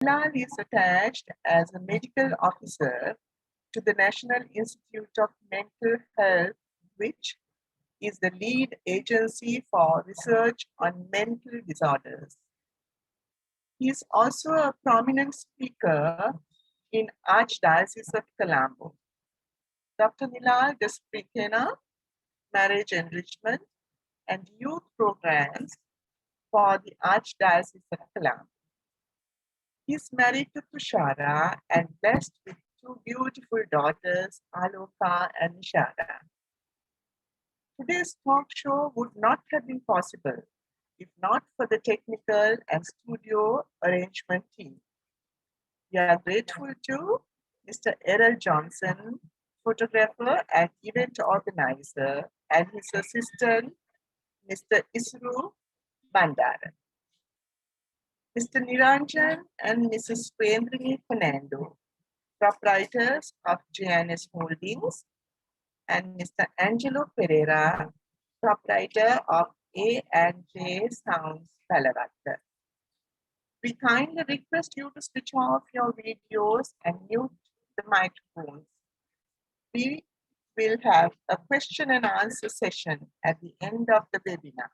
Lal is attached as a medical officer to the National Institute of Mental Health, which is the lead agency for research on mental disorders. He is also a prominent speaker in Archdiocese of Colombo. Dr. Nilal does Prikena, marriage enrichment, and youth programs for the Archdiocese of Colombo. He is married to Tushara and blessed with two beautiful daughters, Aloka and Nishada. Today's talk show would not have been possible if not for the technical and studio arrangement team. We are grateful to Mr. Errol Johnson, photographer and event organizer, and his assistant, Mr. Isru Bandaran. Mr. Niranjan and Mrs. Swendrini Fernando, proprietors of JNS Holdings, and Mr. Angelo Pereira, proprietor of A&J Sounds Palavatta. We kindly request you to switch off your videos and mute the microphones. We will have a question and answer session at the end of the webinar.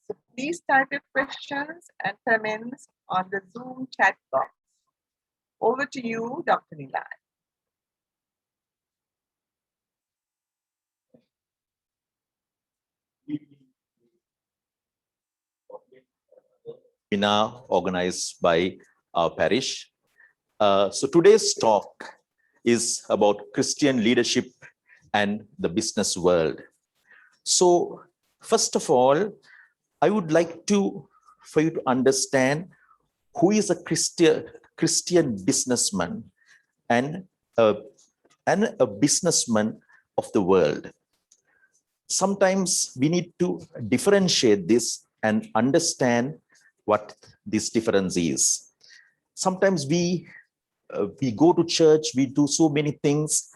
So please type your questions and comments on the Zoom chat box. Over to you, Dr. Nilal. Webinar organized by our parish. So today's talk is about Christian leadership and the business world. So first of all, I would like for you to understand who is a Christian businessman and a businessman of the world. Sometimes we need to differentiate this and understand what this difference is. Sometimes we go to church, we do so many things,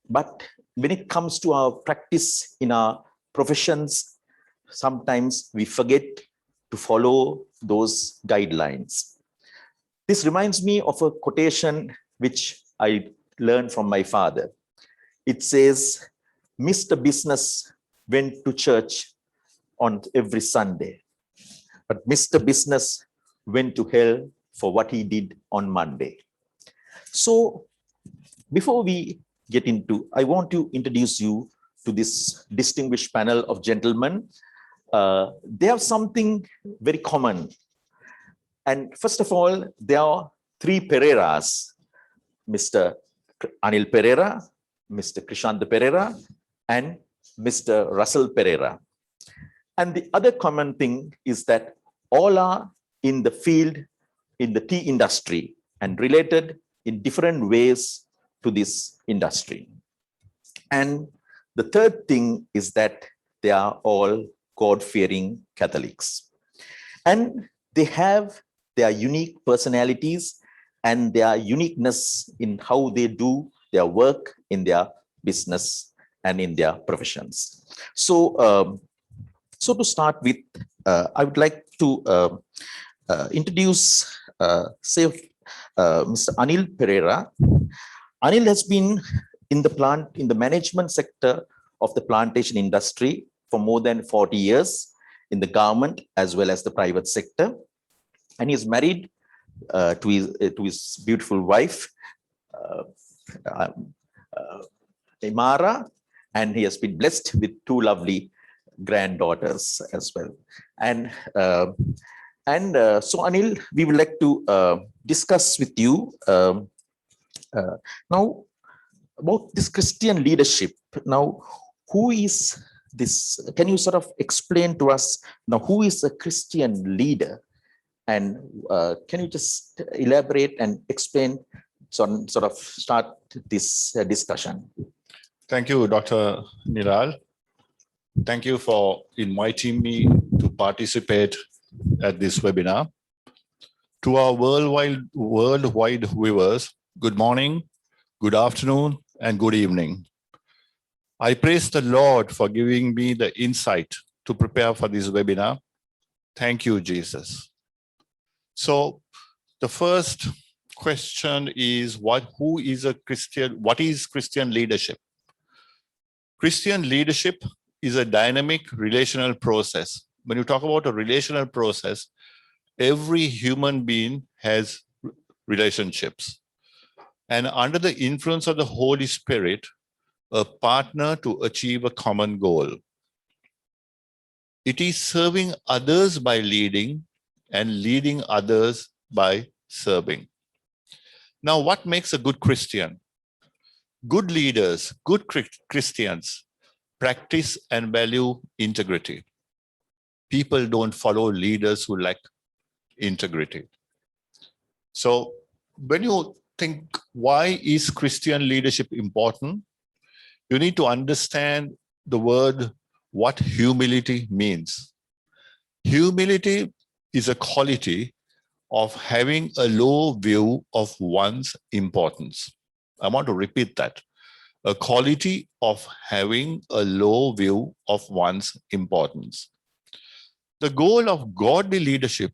but when it comes to our practice in our professions, sometimes we forget to follow those guidelines. This reminds me of a quotation which I learned from my father. It says, Mr. Business went to church on every Sunday, but Mr. Business went to hell for what he did on Monday. So before we get into, I want to introduce you to this distinguished panel of gentlemen. They have something very common. And first of all, there are three Pereiras, Mr. Anil Pereira, Mr. Krishanta Pereira, and Mr. Russell Pereira. And the other common thing is that all are in the field, in the tea industry, and related in different ways to this industry. And the third thing is that they are all God-fearing Catholics. And they have their unique personalities and their uniqueness in how they do their work in their business and in their professions. So to start with, I would like to introduce, Mr. Anil Pereira. Anil has been in the management sector of the plantation industry for more than 40 years in the government as well as the private sector. And he is married to his beautiful wife, Imara, and he has been blessed with two lovely granddaughters as well. And so Anil, we would like to discuss with you now about this Christian leadership. Now, who is this? Can you sort of explain to us now who is a Christian leader? And can you just elaborate and explain, sort of start this discussion? Thank you, Dr. Nilal. Thank you for inviting me to participate at this webinar. To our worldwide viewers, good morning, good afternoon, and good evening. I praise the Lord for giving me the insight to prepare for this webinar. Thank you, Jesus. So The first question is what is Christian leadership? Christian leadership is a dynamic relational process. When you talk about a relational process, every human being has relationships. And under the influence of the Holy Spirit, a partner to achieve a common goal. It is serving others by leading and leading others by serving. Now, what makes a good Christian? Good leaders, good Christians practice and value integrity. People don't follow leaders who lack integrity. So when you think, why is Christian leadership important? You need to understand the word, what humility means. Humility is a quality of having a low view of one's importance. I want to repeat that. A quality of having a low view of one's importance. The goal of godly leadership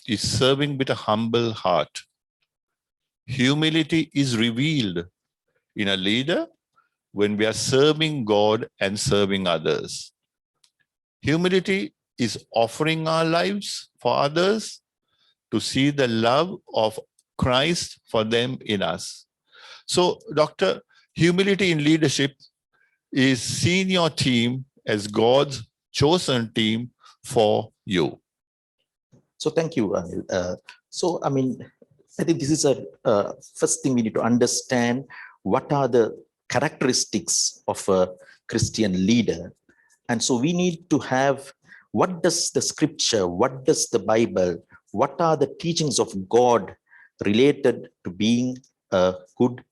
is serving with a humble heart. Humility is revealed in a leader when we are serving God and serving others. Humility is offering our lives for others to see the love of Christ for them in us. So, Doctor, humility in leadership is seeing your team as God's chosen team for you. So thank you, Anil. I think this is a first thing we need to understand. What are the characteristics of a Christian leader? And so we need to have, what does the scripture, what does the Bible, what are the teachings of God related to being a good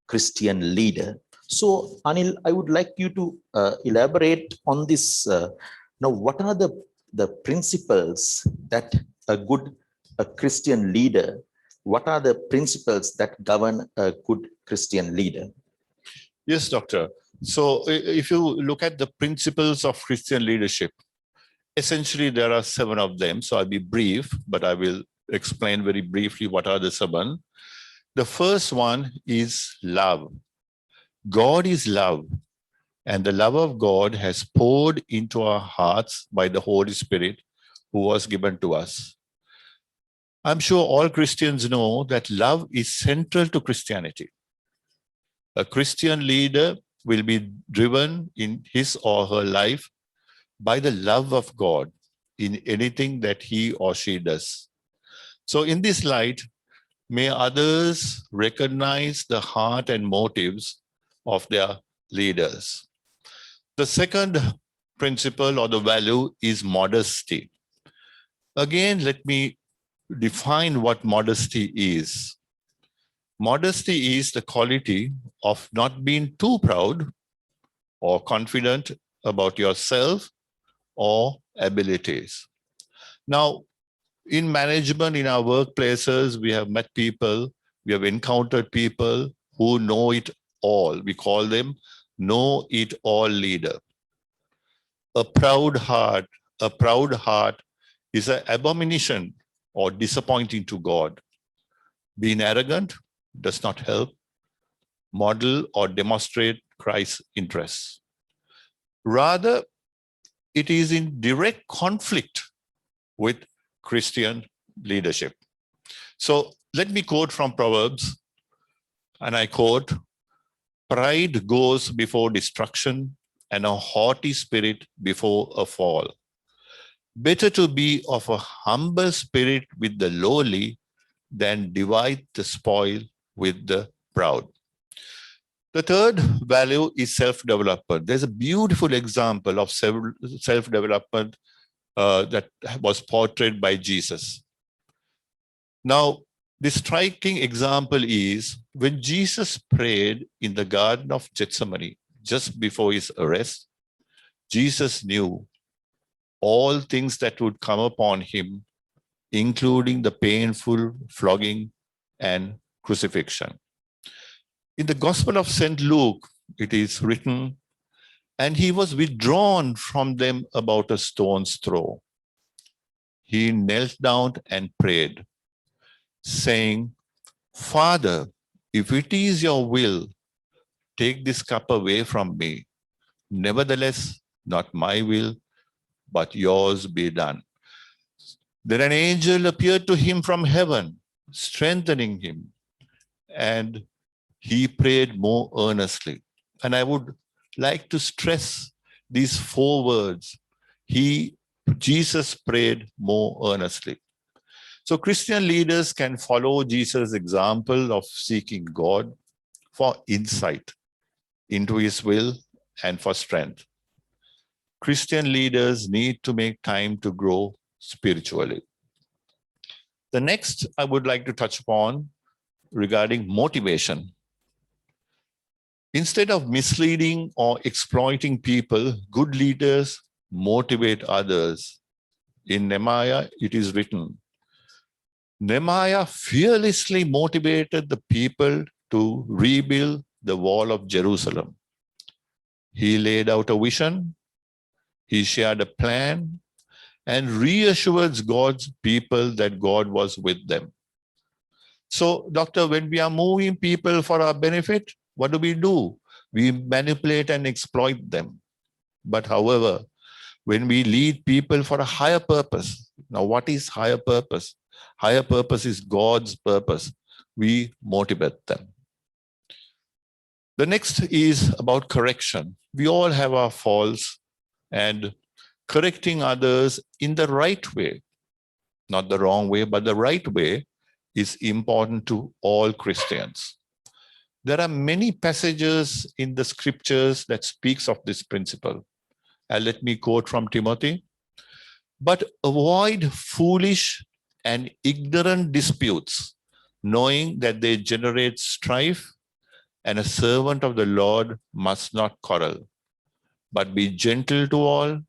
Christian leader? So Anil, I would like you to elaborate on this. Now, what are the principles that a Christian leader, what are the principles that govern a good Christian leader? Yes, Doctor. So if you look at the principles of Christian leadership, essentially there are 7 of them. So I'll be brief, but I will explain very briefly what are the 7. The first one is love. God is love, and the love of God has poured into our hearts by the Holy Spirit who was given to us. I'm sure all Christians know that love is central to Christianity. A Christian leader will be driven in his or her life by the love of God in anything that he or she does. So in this light, may others recognize the heart and motives of their leaders. The second principle or the value is modesty. Again, let me define what modesty is. Modesty is the quality of not being too proud or confident about yourself or abilities. Now, in management, in our workplaces, we have met people, we have encountered people who know it all. We call them know-it-all leader. A proud heart is an abomination or disappointing to God. Being arrogant does not help model or demonstrate Christ's interests. Rather, it is in direct conflict with Christian leadership. So let me quote from Proverbs, and I quote, "Pride goes before destruction, and a haughty spirit before a fall. Better to be of a humble spirit with the lowly than divide the spoil with the proud." The third value is self-development. There's a beautiful example of self-development that was portrayed by Jesus. Now, the striking example is when Jesus prayed in the Garden of Gethsemane just before his arrest, Jesus knew all things that would come upon him, including the painful flogging and crucifixion. In the Gospel of St. Luke, it is written, "And he was withdrawn from them about a stone's throw. He knelt down and prayed, saying, Father, if it is your will, take this cup away from me. Nevertheless, not my will, but yours be done. Then an angel appeared to him from heaven, strengthening him, and he prayed more earnestly. And I would like to stress these 4 words. Jesus prayed more earnestly. So Christian leaders can follow Jesus' example of seeking God for insight into his will and for strength. Christian leaders need to make time to grow spiritually. The next I would like to touch upon regarding motivation. Instead of misleading or exploiting people, good leaders motivate others. In Nehemiah, it is written, Nehemiah fearlessly motivated the people to rebuild the wall of Jerusalem. He laid out a vision, he shared a plan, and reassured God's people that God was with them. So, Doctor, when we are moving people for our benefit, what do? We manipulate and exploit them. But however, when we lead people for a higher purpose, now what is higher purpose? Higher purpose is God's purpose. We motivate them. The next is about correction. We all have our faults, and correcting others in the right way, not the wrong way, but the right way, is important to all Christians. There are many passages in the scriptures that speaks of this principle. And let me quote from Timothy. But avoid foolish and ignorant disputes, knowing that they generate strife, and a servant of the Lord must not quarrel, but be gentle to all,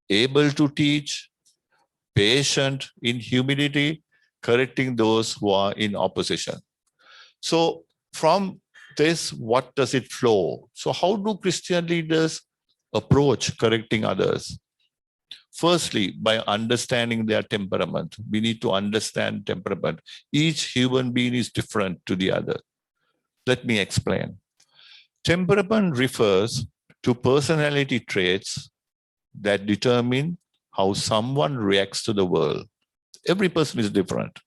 able to teach, patient in humility, correcting those who are in opposition. So from this, what does it flow? So how do Christian leaders approach correcting others? Firstly, by understanding their temperament. We need to understand temperament. Each human being is different to the other. Let me explain. Temperament refers to personality traits that determine how someone reacts to the world. Every person is different.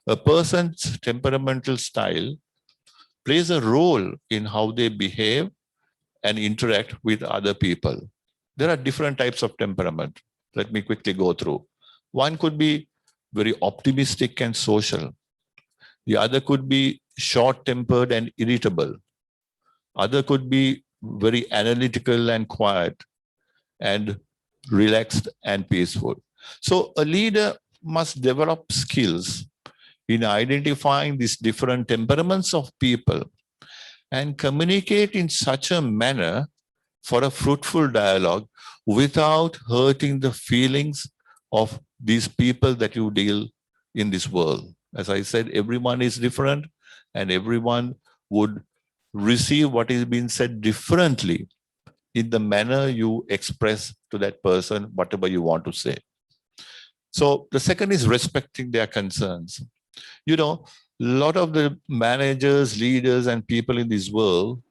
A person's temperamental style plays a role in how they behave and interact with other people. There are different types of temperament. Let me quickly go through. One could be very optimistic and social. The other could be short-tempered and irritable. Other could be very analytical and quiet, and relaxed and peaceful. So a leader must develop skills in identifying these different temperaments of people and communicate in such a manner for a fruitful dialogue without hurting the feelings of these people that you deal in this world. As I said, everyone is different, and everyone would receive what is being said differently in the manner you express to that person whatever you want to say. So the second is respecting their concerns. You know, a lot of the managers, leaders, and people in this world,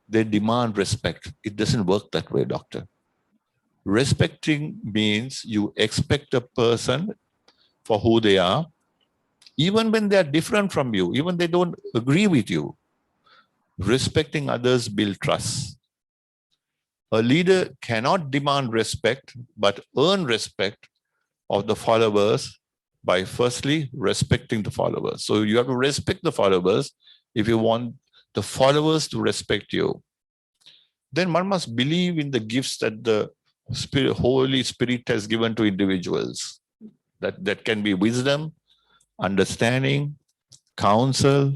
they demand respect. It doesn't work that way, doctor. Respecting means you expect a person for who they are, even when they are different from you, even they don't agree with you. Respecting others builds trust. A leader cannot demand respect, but earn respect of the followers by firstly respecting the followers. So you have to respect the followers if you want the followers to respect you. Then one must believe in the gifts that the Holy Spirit has given to individuals. That can be wisdom, understanding, counsel,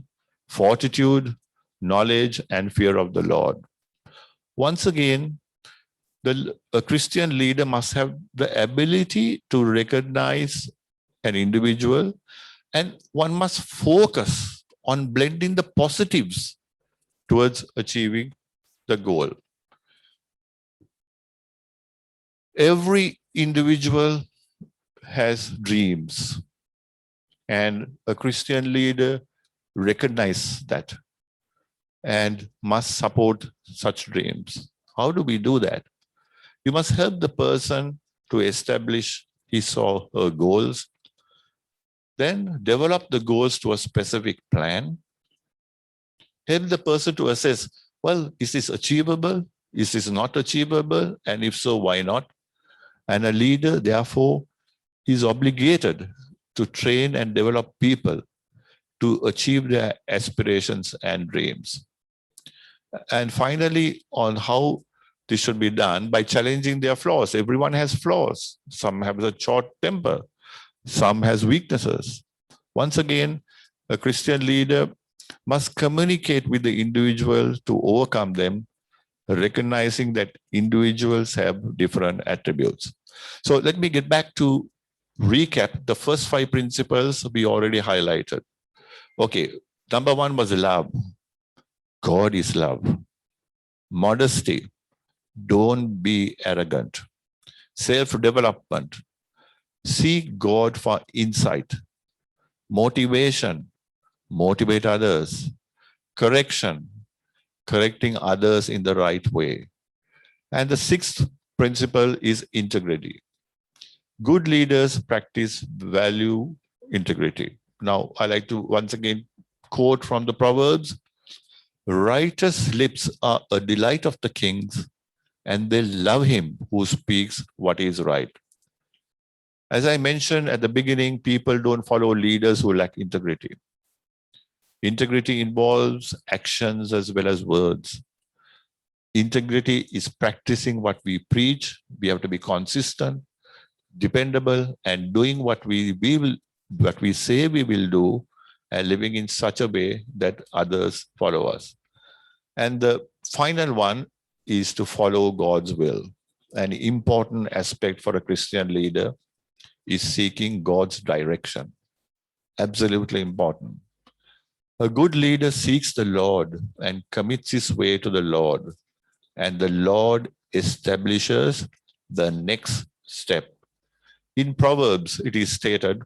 fortitude, knowledge, and fear of the Lord. Once again, a Christian leader must have the ability to recognize an individual, and one must focus on blending the positives towards achieving the goal. Every individual has dreams, And a Christian leader recognizes that and must support such dreams. How do we do that? You must help the person to establish his or her goals, then develop the goals to a specific plan. Help the person to assess, well, is this achievable? Is this not achievable? And if so, why not? And a leader, therefore, is obligated to train and develop people to achieve their aspirations and dreams. And finally, on how this should be done, by challenging their flaws. Everyone has flaws. Some have a short temper. Some has weaknesses. Once again, a Christian leader must communicate with the individual to overcome them, recognizing that individuals have different attributes. So let me get back to recap the first 5 principles we already highlighted. Okay, number 1 was love. God is love. Modesty. Don't be arrogant. Self-development. Seek God for insight. Motivation. Motivate others. Correction. Correcting others in the right way. And the 6th principle is integrity. Good leaders practice value integrity. Now, I like to once again quote from the Proverbs. Righteous lips are a delight of the kings, and they love him who speaks what is right. As I mentioned at the beginning, people don't follow leaders who lack integrity. Integrity involves actions as well as words. Integrity is practicing what we preach. We have to be consistent, dependable, and doing what we say we will do, and living in such a way that others follow us. And the final one is to follow God's will. An important aspect for a Christian leader is seeking God's direction. Absolutely important. A good leader seeks the Lord and commits his way to the Lord, and the Lord establishes the next step. In Proverbs, it is stated,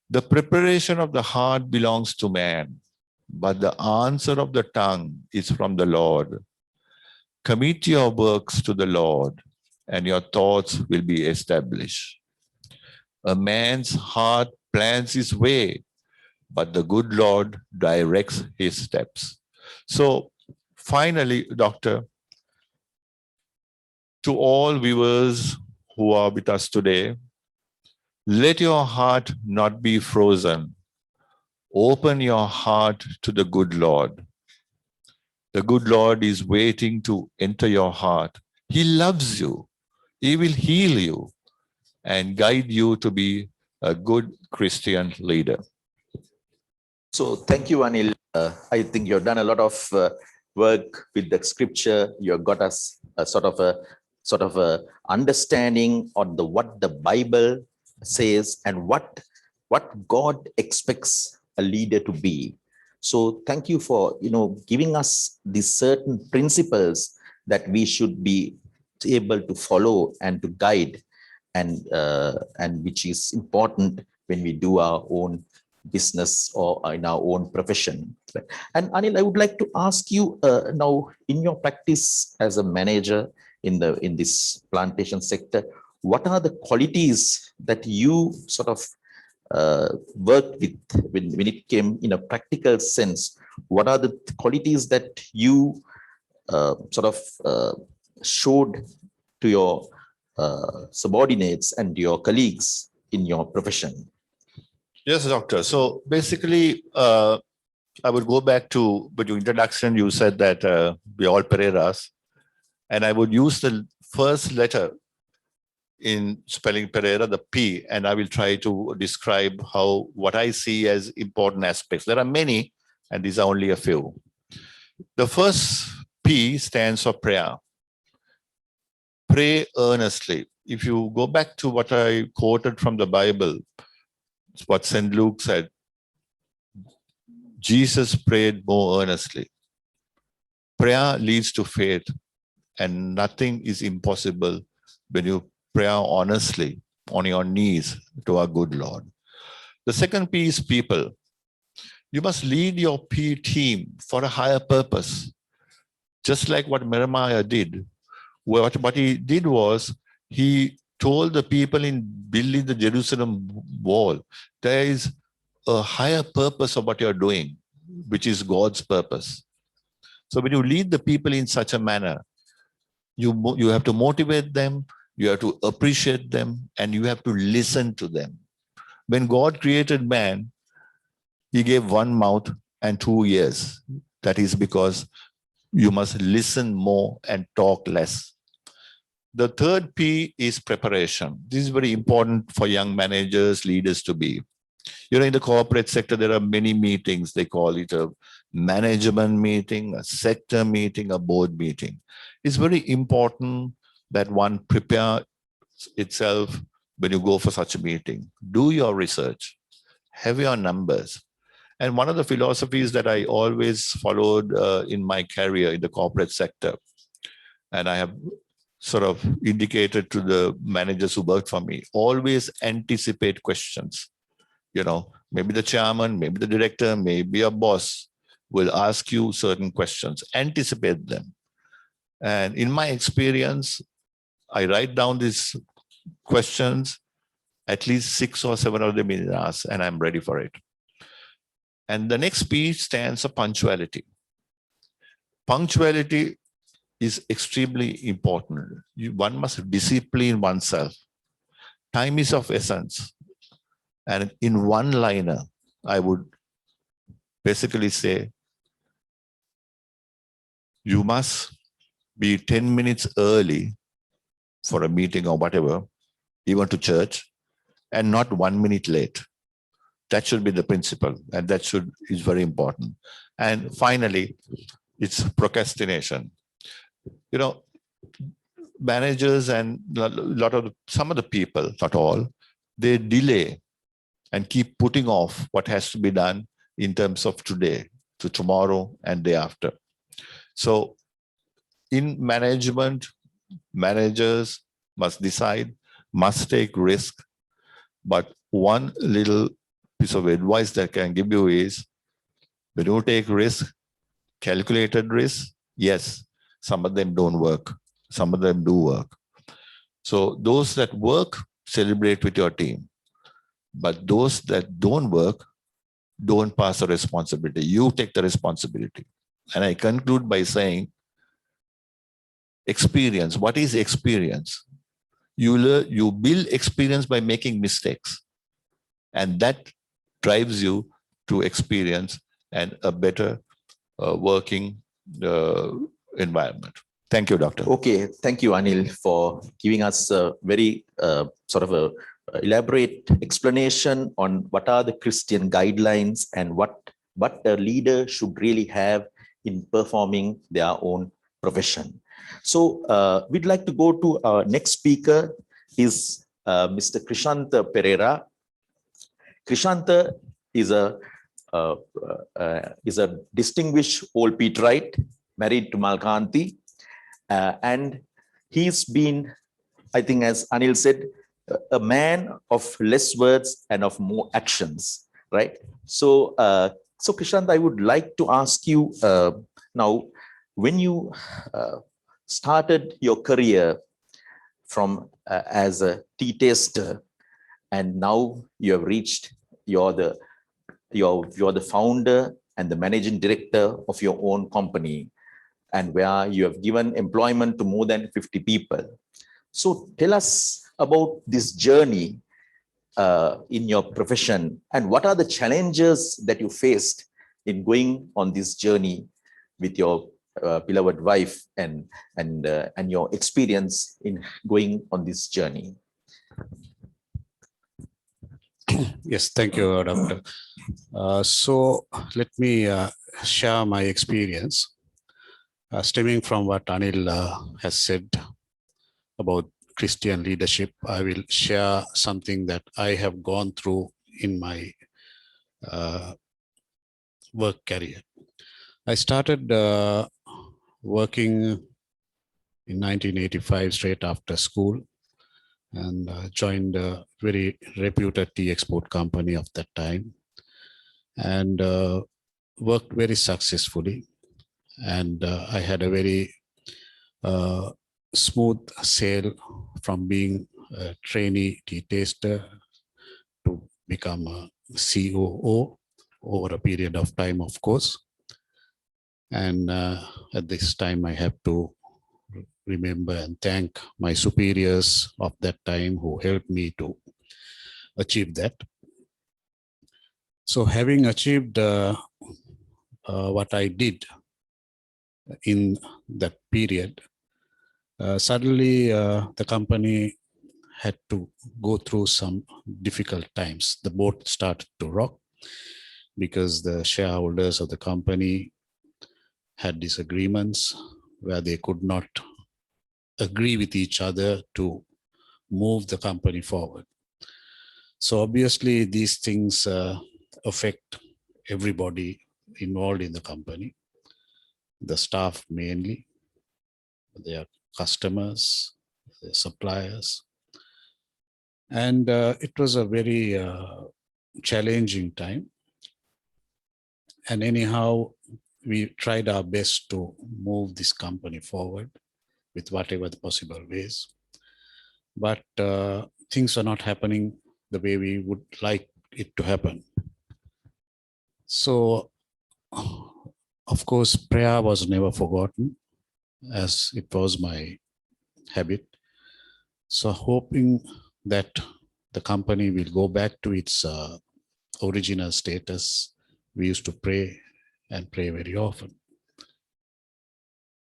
the preparation of the heart belongs to man, but the answer of the tongue is from the Lord. Commit your works to the Lord, and your thoughts will be established. A man's heart plans his way, but the good Lord directs his steps. So finally, Doctor, to all viewers who are with us today, let your heart not be frozen. Open your heart to the good Lord. The good Lord is waiting to enter your heart. He loves you. He will heal you and guide you to be a good Christian leader. So thank you, Anil. I think you've done a lot of work with the scripture. You've got us a sort of a understanding on what the Bible says and what God expects a leader to be. So thank you for giving us these certain principles that we should be able to follow and to guide, and which is important when we do our own business or in our own profession. And Anil, I would like to ask you now, in your practice as a manager in this plantation sector, what are the qualities that you sort of worked with when it came in a practical sense? What are the qualities that you showed to your subordinates and your colleagues in your profession? Yes, Doctor. So basically, I would go back to your introduction. You said that we are all Pereiras, and I would use the first letter in spelling Pereira, the P, and I will try to describe what I see as important aspects. There are many, and these are only a few. The first P stands for prayer. Pray earnestly. If you go back to what I quoted from the Bible, it's what St. Luke said. Jesus prayed more earnestly. Prayer leads to faith, and nothing is impossible when you pray honestly on your knees to our good Lord. The second P is people. You must lead your team for a higher purpose. Just like what Jeremiah did. What he did was he told the people in building the Jerusalem wall, there is a higher purpose of what you're doing, which is God's purpose. So when you lead the people in such a manner, you have to motivate them, you have to appreciate them, and you have to listen to them. When God created man, he gave one mouth and 2 ears. That is because you must listen more and talk less. The third P is preparation. This is very important for young managers, leaders to be. In the corporate sector, there are many meetings. They call it a management meeting, a sector meeting, a board meeting. It's very important that one prepare itself when you go for such a meeting. Do your research, have your numbers. And one of the philosophies that I always followed in my career in the corporate sector, and I have sort of indicated to the managers who work for me, always anticipate questions. Maybe the chairman, maybe the director, maybe a boss will ask you certain questions. Anticipate them. And in my experience, I write down these questions, at least 6 or 7 of them is asked, and I'm ready for it. And the next P stands for punctuality. Punctuality is extremely important. One must discipline oneself. Time is of essence. And in one-liner, I would basically say, you must be 10 minutes early for a meeting or whatever, even to church, and not 1 minute late. That should be the principle, and that is very important. And finally, it's procrastination. Managers and some of the people, not all, they delay and keep putting off what has to be done in terms of today to tomorrow and day after. So in management, managers must decide, must take risk. But one little piece of advice that I can give you is, when you take risk, calculated risk, yes, some of them don't work. Some of them do work. So those that work, celebrate with your team. But those that don't work, don't pass the responsibility. You take the responsibility. And I conclude by saying, experience. What is experience? You build experience by making mistakes. And that drives you to experience and a better working environment. Thank you, Doctor. Okay, thank you, Anil, for giving us a very sort of a elaborate explanation on what are the Christian guidelines and what a leader should really have in performing their own profession. So we'd like to go to our next speaker is Mr. Krishanta Pereira. Krishanta is a distinguished old Peterite, married to Malkanti, and he's been, I think, as Anil said, a man of less words and of more actions, right? So, Krishanta, I would like to ask you now, when you started your career from as a tea taster, and now you have reached, you're the founder and the managing director of your own company, and where you have given employment to more than 50 people. So tell us about this journey in your profession, and what are the challenges that you faced in going on this journey with your beloved wife, and your experience in going on this journey. Yes, thank you, Doctor. So let me share my experience stemming from what Anil has said about Christian leadership. I will share something that I have gone through in my work career. I started working in 1985, straight after school. and joined a very reputed tea export company of that time, and worked very successfully. And I had a very smooth sail from being a trainee tea taster to become a COO over a period of time, of course. And at this time, I have to remember and thank my superiors of that time who helped me to achieve that. So having achieved what I did in that period, suddenly the company had to go through some difficult times. The boat started to rock because the shareholders of the company had disagreements where they could not agree with each other to move the company forward. So obviously these things affect everybody involved in the company, the staff mainly, their customers, their suppliers. And it was a very challenging time. And anyhow, we tried our best to move this company forward with whatever the possible ways. But things are not happening the way we would like it to happen. So, of course, prayer was never forgotten, as it was my habit. So hoping that the company will go back to its original status, we used to pray and pray very often.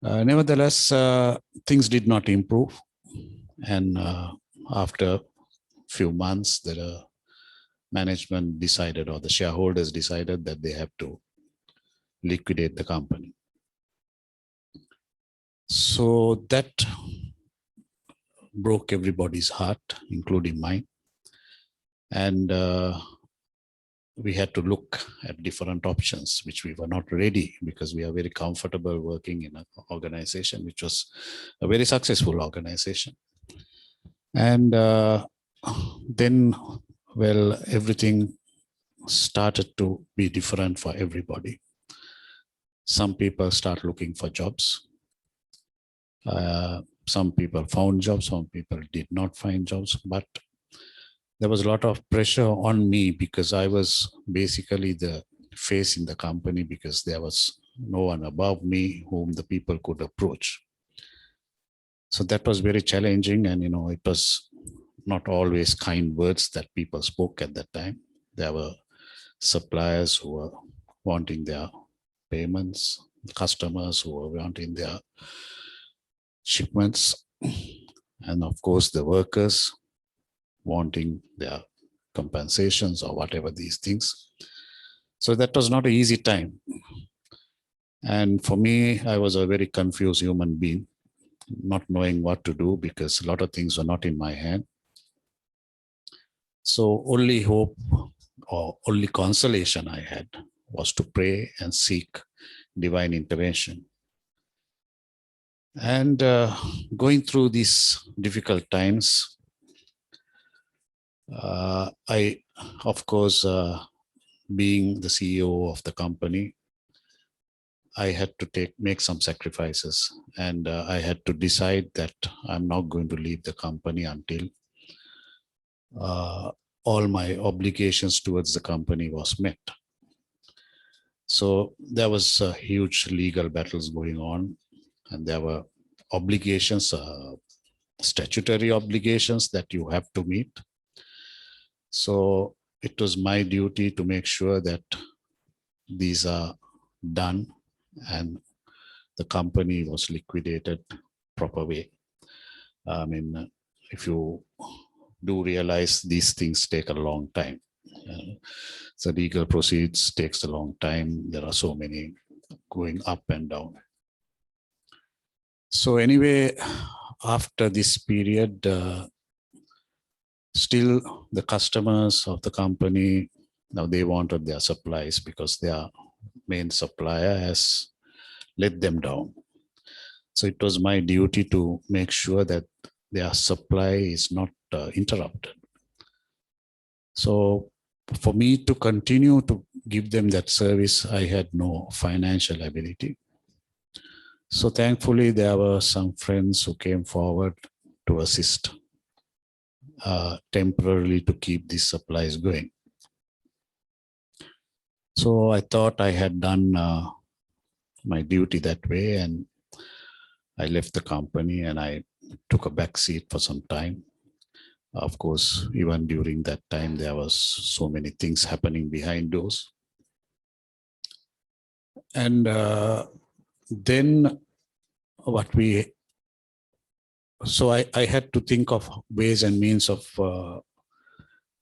Nevertheless, things did not improve. And after a few months, the management decided, or the shareholders decided, that they have to liquidate the company. So that broke everybody's heart, including mine. And we had to look at different options, which we were not ready, because we are very comfortable working in an organization which was a very successful organization. And then, well, everything started to be different for everybody. Some people start looking for jobs. Some people found jobs, some people did not find jobs, but there was a lot of pressure on me because I was basically the face in the company, because there was no one above me whom the people could approach. So that was very challenging, and it was not always kind words that people spoke at that time. There were suppliers who were wanting their payments, customers who were wanting their shipments, and of course the workers wanting their compensations or whatever these things. So that was not an easy time. And for me, I was a very confused human being, not knowing what to do because a lot of things were not in my hand. So only hope or only consolation I had was to pray and seek divine intervention. And going through these difficult times, I, of course, being the CEO of the company, I had to make some sacrifices, and I had to decide that I'm not going to leave the company until all my obligations towards the company was met. So there was huge legal battles going on, and there were obligations, statutory obligations that you have to meet. So it was my duty to make sure that these are done and the company was liquidated proper way. I mean, if you do realize these things take a long time. So legal proceeds takes a long time. There are so many going up and down. So anyway, after this period, still the customers of the company, now they wanted their supplies because their main supplier has let them down. So it was my duty to make sure that their supply is not interrupted. So for me to continue to give them that service, I had no financial ability. So thankfully, there were some friends who came forward to assist temporarily to keep these supplies going. So I thought I had done my duty that way, and I left the company and I took a back seat for some time. Of course, even during that time, there was so many things happening behind doors. And then I had to think of ways and means of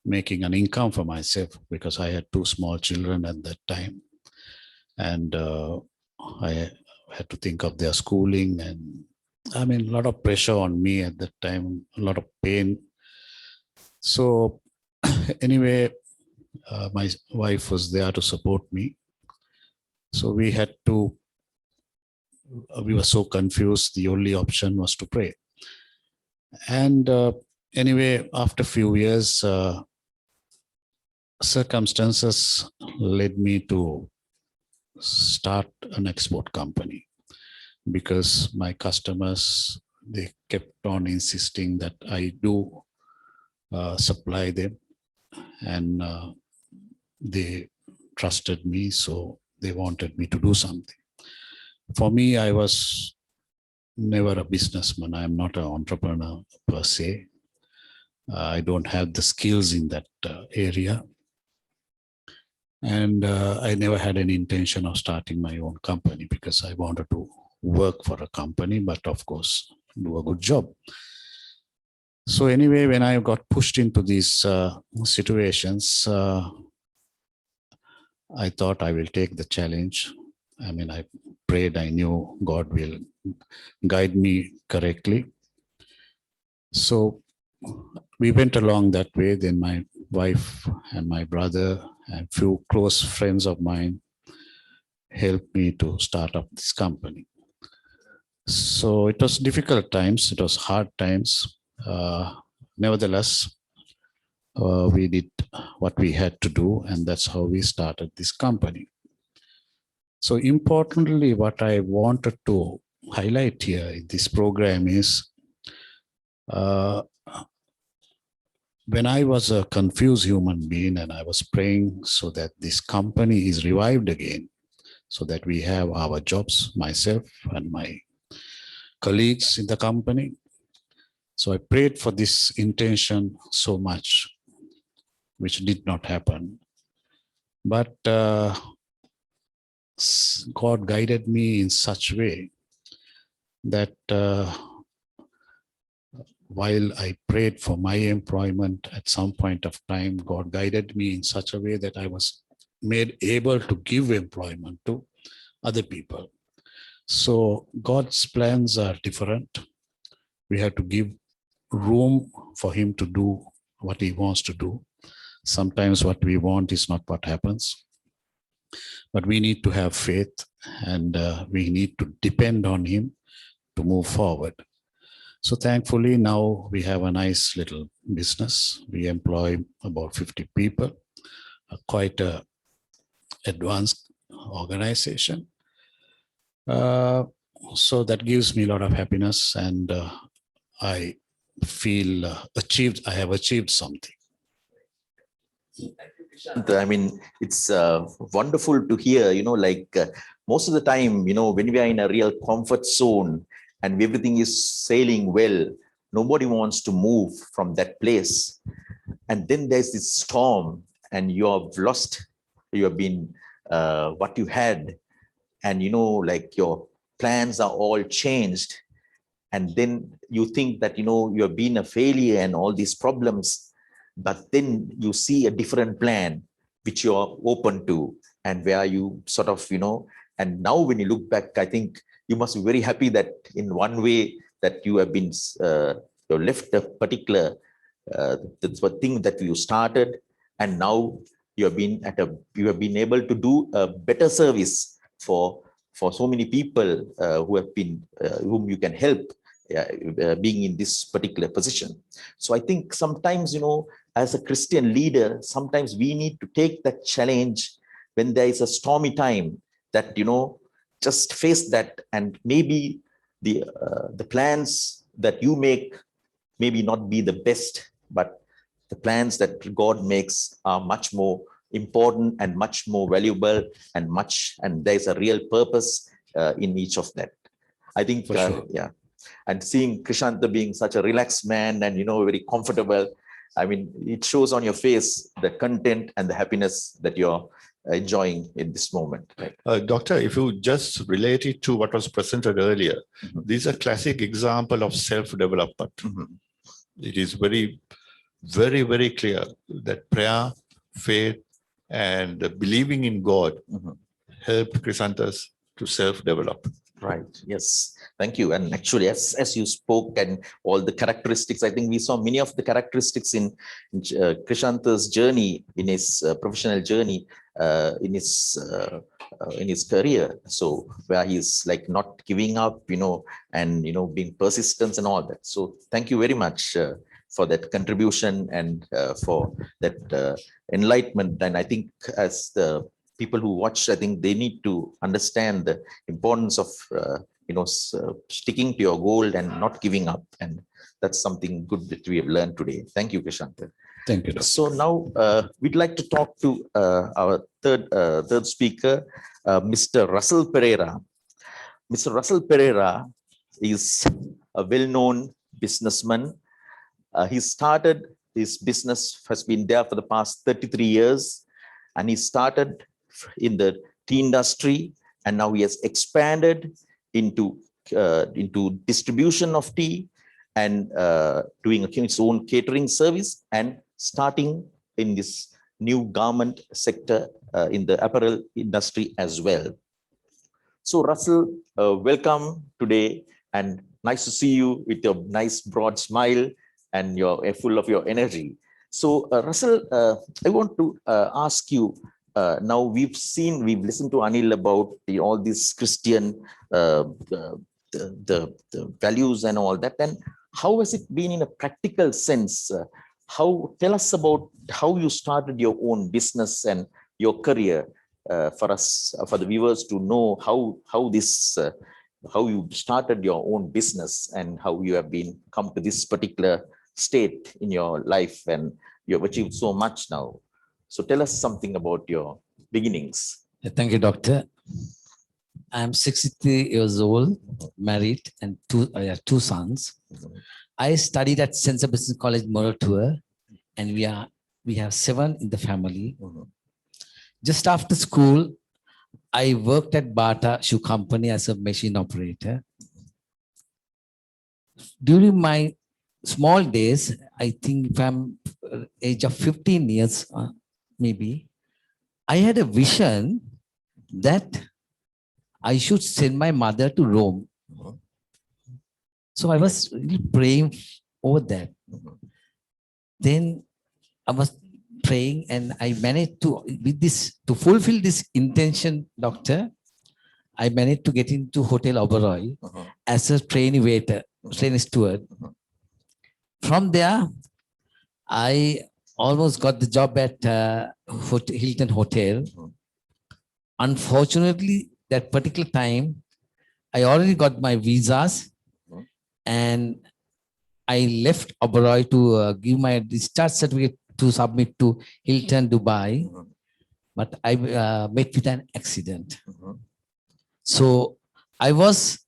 making an income for myself, because I had 2 small children at that time. And I had to think of their schooling, and I mean, a lot of pressure on me at that time, a lot of pain. So anyway, my wife was there to support me. So we were so confused. The only option was to pray. And anyway, after a few years, circumstances led me to start an export company, because my customers, they kept on insisting that I do supply them, and they trusted me, so they wanted me to do something. For me, I was never a businessman. I'm not an entrepreneur per se. I don't have the skills in that area. And I never had any intention of starting my own company, because I wanted to work for a company, but of course, do a good job. So anyway, when I got pushed into these situations, I thought I will take the challenge. I mean, I prayed, I knew God will guide me correctly. So we went along that way. Then my wife and my brother and few close friends of mine helped me to start up this company. So it was difficult times, it was hard times. Nevertheless, we did what we had to do, and that's how we started this company. So importantly, what I wanted to highlight here in this program is, when I was a confused human being and I was praying so that this company is revived again, so that we have our jobs, myself and my colleagues in the company. So I prayed for this intention so much, which did not happen. But God guided me in such a way that while I prayed for my employment, at some point of time, God guided me in such a way that I was made able to give employment to other people. So God's plans are different. We have to give room for Him to do what He wants to do. Sometimes what we want is not what happens. But we need to have faith, and we need to depend on Him to move forward. So thankfully, now we have a nice little business. We employ about 50 people, quite an advanced organization. So that gives me a lot of happiness, and I feel I have achieved something. I mean, it's wonderful to hear, most of the time, when we are in a real comfort zone and everything is sailing well, nobody wants to move from that place. And then there's this storm and you have lost, you have been what you had. And, your plans are all changed. And then you think that, you have been a failure and all these problems. But then you see a different plan, which you are open to, and where you sort of, and now when you look back, I think you must be very happy that in one way that you have been, you left a particular thing that you started, and now you have been able to do a better service for so many people whom you can help being in this particular position. So I think sometimes, as a Christian leader, sometimes we need to take that challenge when there is a stormy time, that, just face that, and maybe the plans that you make maybe not be the best, but the plans that God makes are much more important and much more valuable, and there's a real purpose in each of that. I think, For sure. yeah. And seeing Krishanta being such a relaxed man and, very comfortable, I mean, it shows on your face the content and the happiness that you're enjoying in this moment. Right? Doctor, if you just relate it to what was presented earlier, this is a classic example of self-development. It is very, very, very clear that prayer, faith, and believing in God helped Chrysanthus to self-develop. Right. Yes. Thank you. And actually, as you spoke and all the characteristics, I think we saw many of the characteristics in Chrysanthus' journey, in his professional journey, in his career. So where he's like not giving up, and being persistent and all that. So thank you very much for that contribution and for that enlightenment. And I think as the people who watch, I think they need to understand the importance of sticking to your goal and not giving up. And that's something good that we have learned today. Thank you, Krishanta. Thank you, Doctor. So now we'd like to talk to our third speaker, Mr. Russell Pereira. Mr. Russell Pereira is a well-known businessman. He started his business, has been there for the past 33 years, and he started in the tea industry, and now he has expanded into distribution of tea and doing his own catering service and starting in this new garment sector in the apparel industry as well. So Russell, welcome today, and nice to see you with your nice broad smile and you're full of your energy. So Russell, I want to ask you, now we've listened to Anil about all these Christian, the values and all that. And how has it been in a practical sense? Tell us about how you started your own business and your career for us, for the viewers to know how you started your own business and how you have come to this particular state in your life, and you have achieved so much now. So tell us something about your beginnings. Thank you, Doctor. I'm 63 years old, married, and two sons. I studied at Sensor Business College, Moratuwa, and we have 7 in the family. Just after school, I worked at Bata Shoe Company as a machine operator. During my small days, I think if I'm age of 15 years, maybe, I had a vision that I should send my mother to Rome. So I was really praying over that. Then I was praying, and I managed to, to fulfill this intention, Doctor, I managed to get into Hotel Oberoi as a trainee waiter, trainee steward. From there, I almost got the job at Hilton Hotel. Unfortunately, that particular time, I already got my visas, and I left Oberoi to give my discharge certificate to submit to Hilton Dubai, but I met with an accident. So I was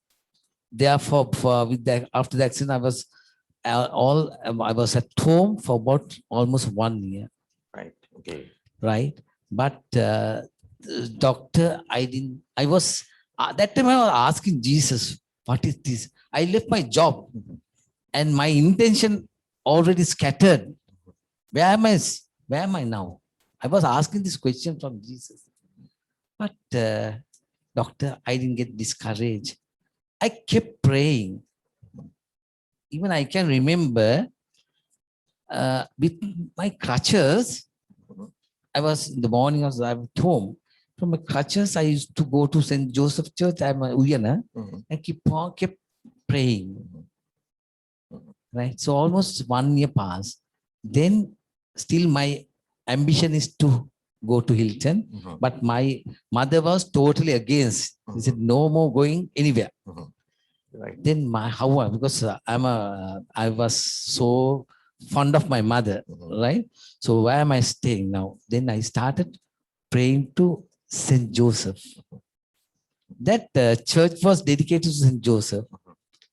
there after the accident. I was at home for about almost 1 year. Right. Okay. Right. But Doctor, I was, that time I was asking Jesus, what is this? I left my job and my intention already scattered. Where am I now? I was asking this question from Jesus. But Doctor, I didn't get discouraged. I kept praying. Even I can remember with my crutches, I was in the morning, I was at home. From my crutches, I used to go to St. Joseph Church. I'm a Uyana. I kept praying. right? So almost 1 year passed. Then still my ambition is to go to Hilton, Mhm. but my mother was totally against. She said, no more going anywhere. Right. Then my how because I was so fond of my mother, Mhm. right? So where am I staying now? Then I started praying to Saint Joseph. That church was dedicated to Saint Joseph.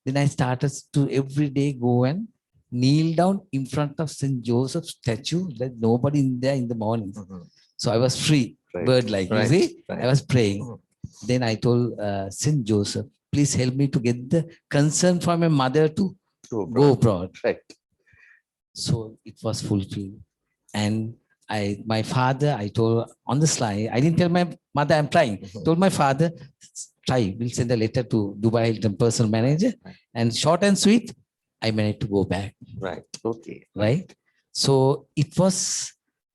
Then I started to every day go and kneel down in front of Saint Joseph's statue. That nobody in there in the morning. Mhm. So I was free, Right. bird like. You Right. see, Right. I was praying. Mhm. Then I told Saint Joseph, please help me to get the consent from my mother to go abroad. Right. So it was fulfilled. And my father, I told on the slide, I didn't tell my mother I'm trying. Mhm. Told my father, try, we'll send a letter to Dubai Hilton personal manager. Right. And short and sweet, I managed to go back. Right. Okay. Right. So it was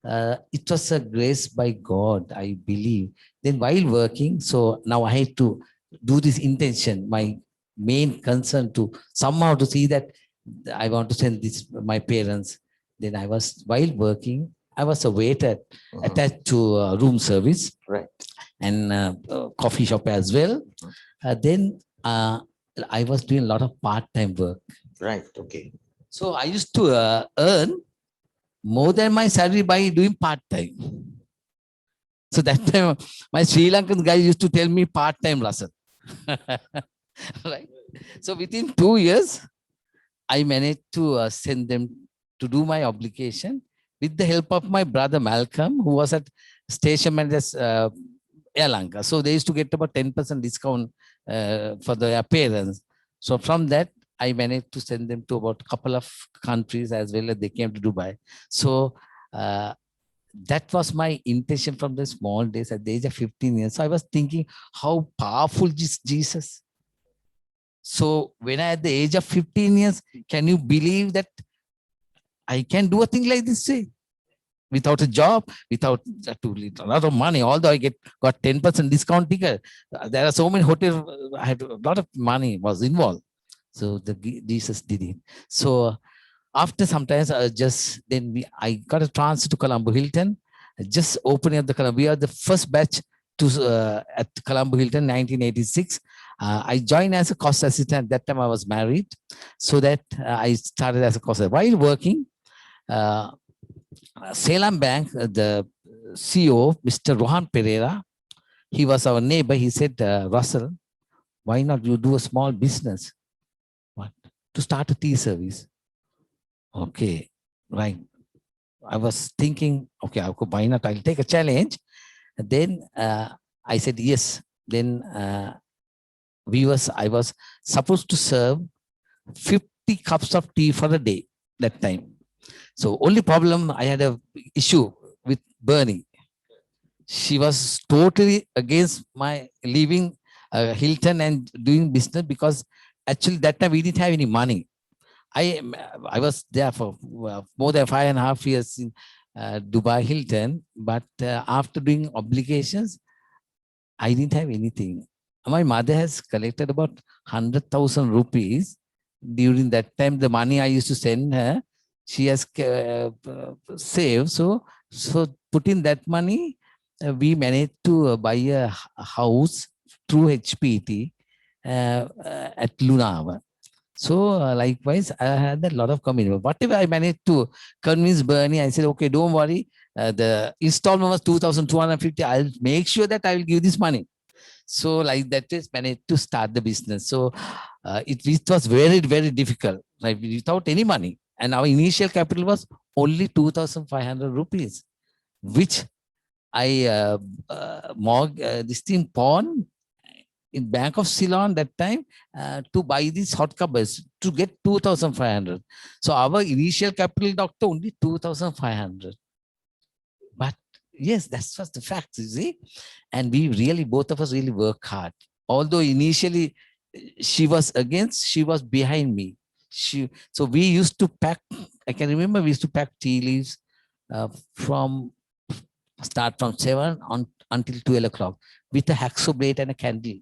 a grace by God, I believe. Then while working, so now I had to do this intention, my main concern to somehow to see that I want to send this my parents. Then I was while working, I was a waiter Mhm. attached to room service Right. and coffee shop as well. Then I was doing a lot of part-time work. Right. Okay. So I used to earn more than my salary by doing part-time. So that time, my Sri Lankan guy used to tell me part-time, Russell. Right. So within 2 years, I managed to send them to do my obligation with the help of my brother Malcolm, who was at station manager's Air Lanka. So they used to get about 10% discount for the appearance. So from that, I managed to send them to about a couple of countries as well as they came to Dubai. So that was my intention from the small days at the age of 15 years. So I was thinking how powerful is Jesus. So when I at the age of 15 years, can you believe that I can do a thing like this? Say, without a job, without a lot of money, although I got 10% discount ticket. There are so many hotels, I had a lot of money was involved. So Jesus did it. So after sometimes I got a transfer to Colombo Hilton, just opening up the Colombo. We are the first batch to at Colombo Hilton 1986. I joined as a cost assistant. At that time I was married, so that I started as a cost assistant. While working, Salem Bank, the CEO, Mr. Rohan Pereira, he was our neighbor. He said, Russell, why not you do a small business? What? To start a tea service. Okay, right. I was thinking, okay, why not? I'll take a challenge. And then I said yes. Then I was supposed to serve 50 cups of tea for a day that time. So only problem I had a issue with Bernie. She was totally against my leaving Hilton and doing business because actually that time we didn't have any money. I was there for more than 5.5 years in Dubai Hilton, but after doing obligations, I didn't have anything. My mother has collected about 100,000 rupees during that time. The money I used to send her, she has saved. So putting that money, we managed to buy a house through HPT at Lunava. So likewise, I had a lot of commitment. Whatever I managed to convince Bernie, I said, okay, don't worry. The installment was 2,250. I'll make sure that I will give this money. So like that is managed to start the business. So it was very, very difficult, like without any money. And our initial capital was only 2,500 rupees, which I this thing pawn in Bank of Ceylon that time to buy these hot covers to get 2,500. So our initial capital, doctor, only 2,500. But yes, that's just the fact, you see. And we really, both of us really work hard. Although initially she was against, she was behind me. So we used to pack, I can remember we used to pack tea leaves start from 7 until 12 o'clock with a hacksaw blade and a candle.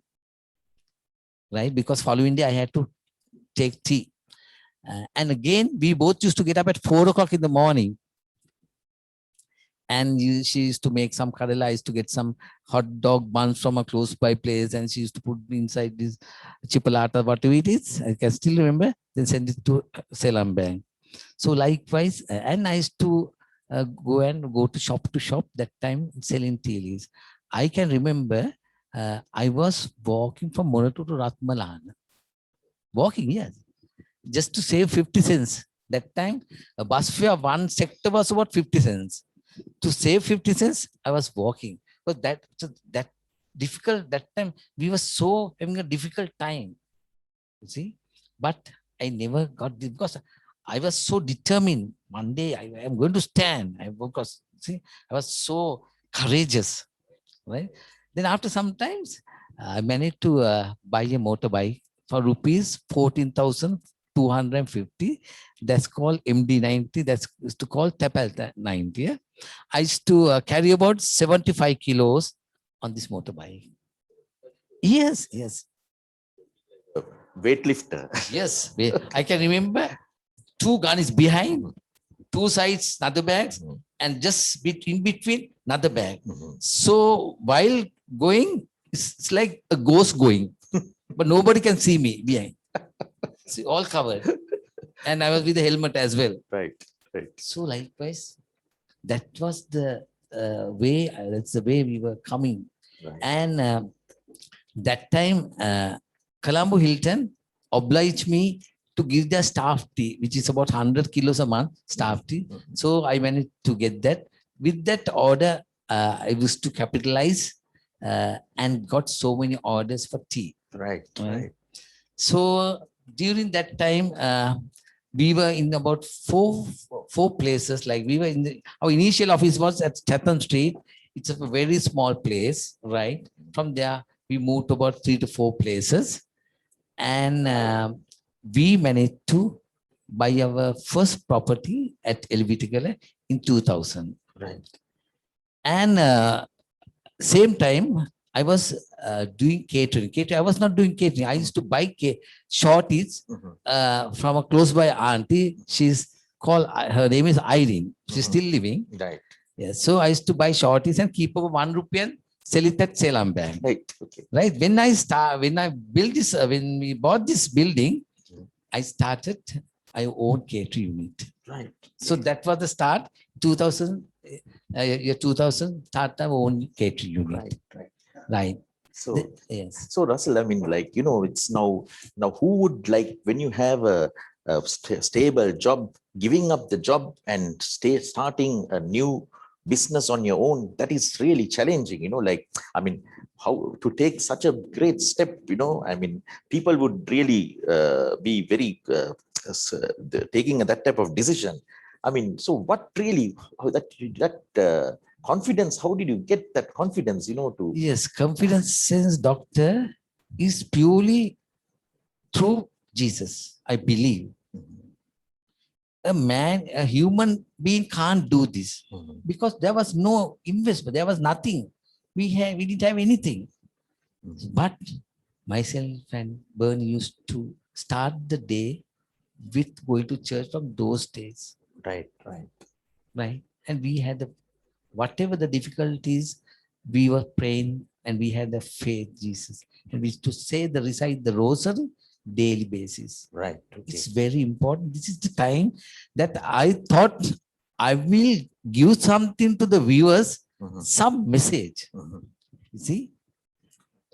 Right? Because following day I had to take tea. And again, we both used to get up at 4 o'clock in the morning. And she used to make some kadala. I used to get some hot dog buns from a close by place, and she used to put inside this chipolata, whatever it is. I can still remember. Then send it to Selam Bank. So likewise, and I used to go to shop that time selling tea leaves. I can remember I was walking from Morato to Ratmalan. Walking, yes, just to save 50 cents. That time, a bus fare, one sector was about 50 cents. To save 50 cents, I was walking. But that difficult, that time, we were so having a difficult time. You see, but I never got this because I was so determined. One day I am going to stand. Because see, I was so courageous, right? Then after some times, I managed to buy a motorbike for rupees 14,250. That's called MD90. That's used to call Tapal 90. Yeah? I used to carry about 75 kilos on this motorbike. Yes, yes. Weightlifter. Yes, I can remember 2 guns behind, 2 sides, another bags, and just in between, another bag. So while going, it's like a ghost going, but nobody can see me behind. See, all covered. And I was with the helmet as well. Right. So likewise, that was the way, that's the way we were coming. Right. And that time, Colombo Hilton obliged me to give their staff tea, which is about 100 kilos a month, staff tea. So I managed to get that. With that order, I used to capitalize and got so many orders for tea. Right. So during that time, we were in about four places. Like we were in our initial office was at Chatham Street. It's a very small place, right? From there, we moved to about 3 to 4 places. And we managed to buy our first property at Elvitigala in 2000. Right. And same time, I was doing catering. I was not doing catering. I used to buy shorties from a close by auntie. Her name is Irene. She's still living. Right. Yeah. So I used to buy shorties and keep over 1 rupee and sell it at Selam Bank. Right. Okay. Right. When we bought this building, I started my own catering unit. Right. So that was the start. 2000, start our own catering unit. Right. So, Yes. so Russell, I mean, like, it's now who would like, when you have a stable job, giving up the job and starting a new business on your own, that is really challenging, like, I mean, how to take such a great step, I mean, people would really be very taking that type of decision. I mean, so what really, that confidence, how did you get that confidence, to? Yes, confidence sense, doctor, is purely through Jesus, I believe. A human being can't do this because there was no investment, there was nothing. We didn't have anything. But myself and Bernie used to start the day with going to church from those days. Right. And we had whatever the difficulties, we were praying and we had the faith, Jesus. And we used to recite the rosary daily basis. Right. Okay. It's very important. This is the time that I thought I will give something to the viewers, some message. You see,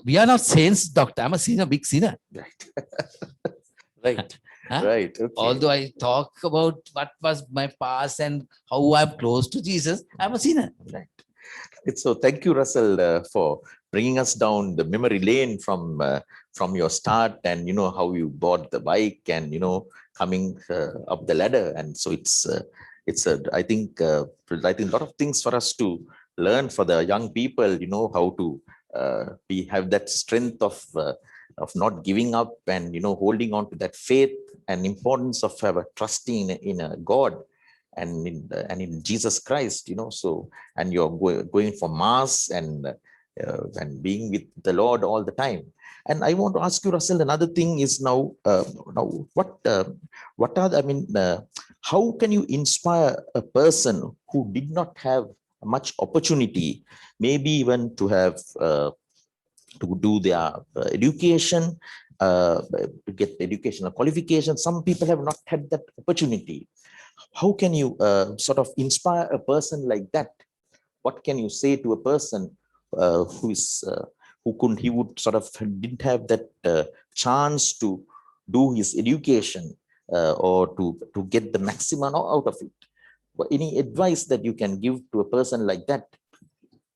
we are not saints, doctor. I'm a sinner, big sinner. Right. Right. Huh? Right. Okay. Although I talk about what was my past and how I'm close to Jesus, I'm a sinner. Right. So thank you, Russell, for bringing us down the memory lane from your start and how you bought the bike and coming up the ladder. And so I think a lot of things for us to learn for the young people. How to have that strength of not giving up and holding on to that faith and importance of trusting in a God and in Jesus Christ. So, and you're going for mass and and being with the Lord all the time. And I want to ask you, Russell, another thing is now what are the, I mean, how can you inspire a person who did not have much opportunity, maybe even to have to do their education, to get educational qualification? Some people have not had that opportunity. How can you sort of inspire a person like that? What can you say to a person he would sort of didn't have that chance to do his education or to get the maximum out of it? Any advice that you can give to a person like that?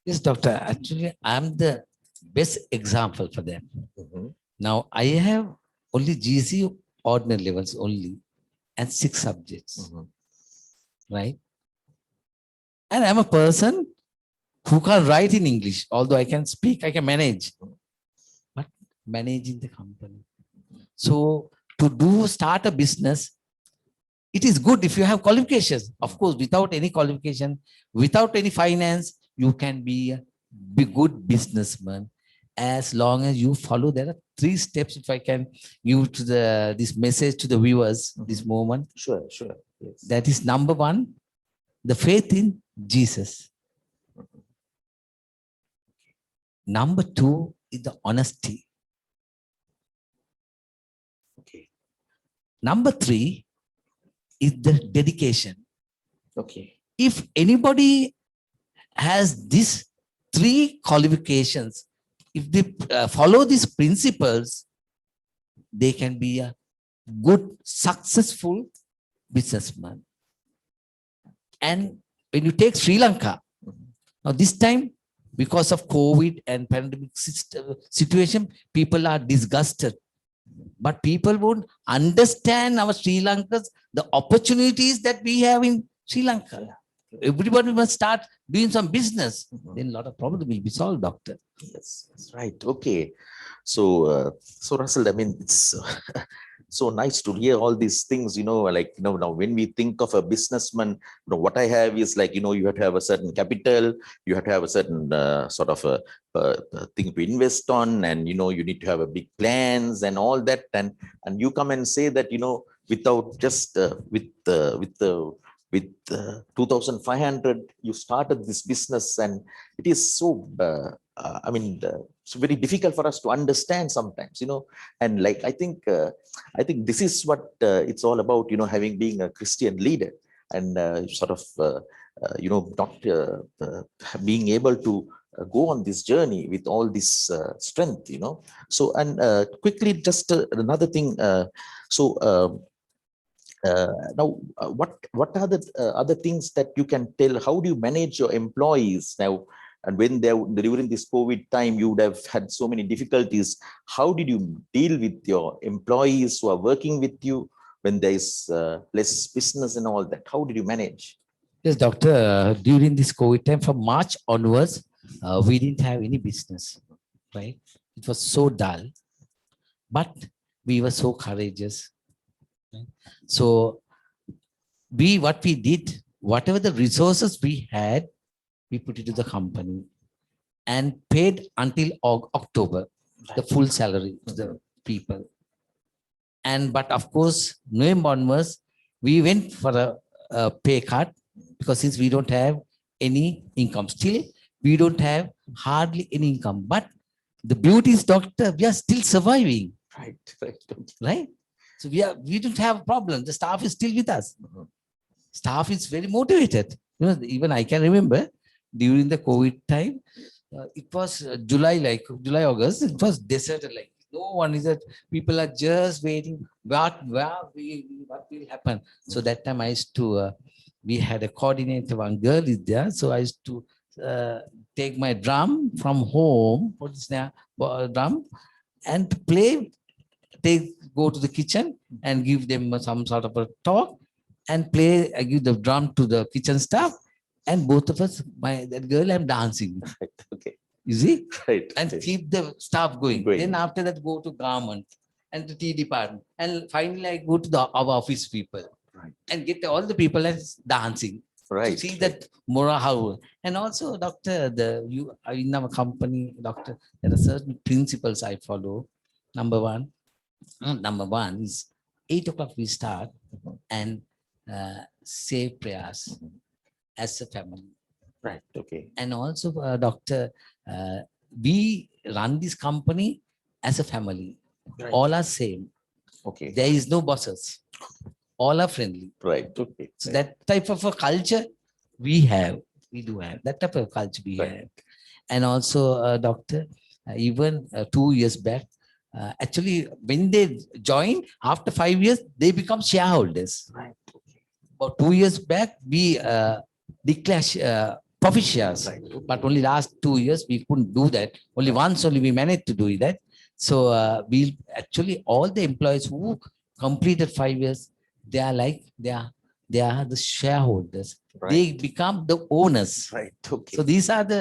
Yes, doctor. Actually, I'm the best example for them. Mhm. Now, I have only GC ordinary levels only and 6 subjects, Mhm. right? And I'm a person who can't write in English, although I can speak, I can manage, but managing the company. So to start a business, it is good if you have qualifications. Of course, without any qualification, without any finance, you can be a good businessman as long as you follow. There are 3 steps. If I can give to this message to the viewers this moment, Sure, sure. Yes. that is number 1, the faith in Jesus. Number 2 is the honesty. Okay. Number 3 is the dedication. Okay. If anybody has these 3 qualifications, if they follow these principles, they can be a good, successful businessman. And when you take Sri Lanka, now this time, because of COVID and pandemic situation, people are disgusted. But people won't understand our Sri Lanka's, the opportunities that we have in Sri Lanka. Everybody must start doing some business. Then a lot of problems will be solved, doctor. Yes, that's right. Okay. So Russell, I mean, it's so nice to hear all these things, like, now when we think of a businessman, what I have is like, you have to have a certain capital, you have to have a certain sort of a thing to invest on, and, you need to have a big plans and all that. And you come and say that, without just with 2,500, you started this business, and it is so, it's very difficult for us to understand sometimes, and like, I think this is what it's all about, being a Christian leader, and sort of, not being able to go on this journey with all this strength, So, and quickly, just another thing. So, now, what are the other things that you can tell? How do you manage your employees now? And when during this COVID time, you would have had so many difficulties. How did you deal with your employees who are working with you when there is less business and all that? How did you manage? Yes, doctor. During this COVID time, from March onwards, we didn't have any business, right? It was so dull, but we were so courageous. Right? So what we did, whatever the resources we had, we put it to the company and paid until October, the full salary to the people. And but of course, November onwards, we went for a pay cut, because since we don't have any income, still we don't have hardly any income. But the beauty is, doctor, we are still surviving. Right. Right. So we don't have a problem. The staff is still with us. Staff is very motivated. Even I can remember during the COVID time, it was July, August, it was deserted. Like no one is that. People are just waiting. What will happen? So that time I used to, we had a coordinator, one girl is there. So I used to take my drum from home, put this drum and play, go to the kitchen and give them some sort of a talk and play. I give the drum to the kitchen staff, and both of us, that girl, I'm dancing. Right. Okay. You see? Right. And Right. keep the staff going. Going. Then after that, go to garment and the tea department. And finally, I go to our office people. Right. And get all the people and dancing. to Right. see that moral how. And also, doctor, you in our company, doctor, there are certain principles I follow. Number one is 8 o'clock we start and say prayers as a family. Right. Okay. And also, doctor, we run this company as a family. Right. All are same. Okay. There is no bosses. All are friendly. Right. Okay. So that type of a culture we have. We do have that type of culture we Right. have. And also, doctor, even 2 years back, actually, when they join, after 5 years, they become shareholders. Right. About 2 years back, we declare profit shares. Right. But only last 2 years, we couldn't do that. Only once only we managed to do that. So we actually, all the employees who completed 5 years, they are like, they are the shareholders. They Right. become the owners. Right. Okay. So these are the